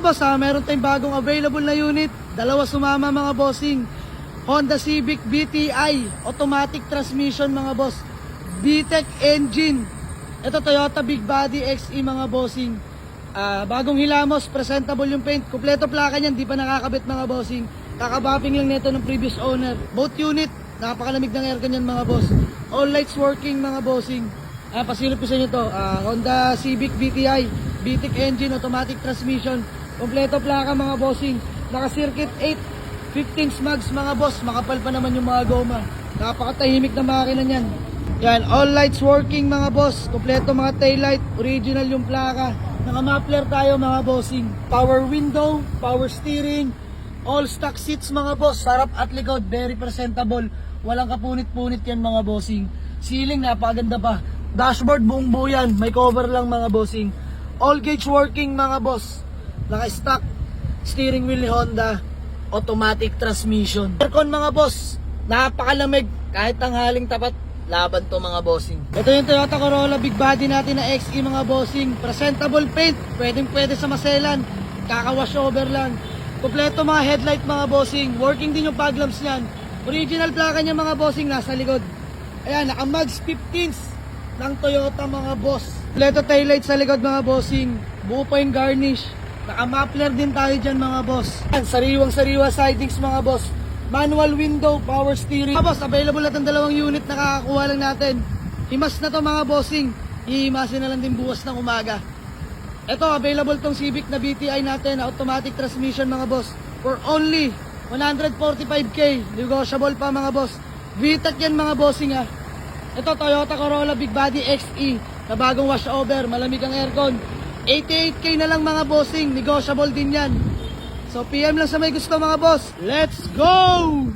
boss, meron tayong bagong available na unit. Dalawa sumama mga bossing. Honda Civic VTI, automatic transmission mga boss. VTEC engine. Ito Toyota Big Body XE mga bossing. Bagong hilamos, presentable yung paint. Kumpleto plaka niyan, di pa nakakabit mga bossing. Kakabapping lang nito ng previous owner. Both unit, napakalamig ng aircon yan mga boss. All lights working mga bossing. Pasilip ko sa inyo to. Honda Civic VTI, VTEC engine, automatic transmission. Kompleto plaka mga bossing. Naka-circuit 8, 15 smags mga boss. Makapal pa naman yung mga goma. Napakatahimik na makina niyan. Yan, all lights working mga boss. Kompleto mga taillight, original yung plaka. Naka-muffler tayo mga bossing. Power window, power steering, all stock seats mga boss. Sarap at likod, very presentable. Walang kapunit-punit yan mga bossing. Ceiling, napakaganda pa. Dashboard, buong buo yan. May cover lang mga bossing. All gauge working mga boss. Naka-stock steering wheel ni Honda. Automatic transmission. Aircon mga boss. Napakalamig. Kahit tanghaling tapat, laban to mga bossing. Ito yung Toyota Corolla Big Body natin na XE mga bossing. Presentable paint. Pwede sa maselan. Kaka-wash over lang. Kompleto mga headlight mga bossing. Working din yung fog lamps niyan. Original plaka niya mga bossing. Nasa likod. Ayan, naka-mags 15s ng Toyota mga boss. Kompleto taillight sa likod mga bossing. Buo pa yung garnish. Naka-muffler din tayo dyan mga boss. Ayan, sariwang-sariwa sidings mga boss. Manual window, power steering. Mga boss, available na itong dalawang unit na kakakuha lang natin. Himas na to mga bossing. Hihimasin na lang din bukas ng umaga. Ito, available tong Civic na BTI natin na automatic transmission mga boss. For only 145k. Negotiable pa mga boss. VTEC yan mga bossing ha. Ito, Toyota Corolla Big Body XE na bagong washover. Malamig ang aircon. 88k na lang mga bossing. Negotiable din yan. So PM lang sa may gusto mga boss. Let's go!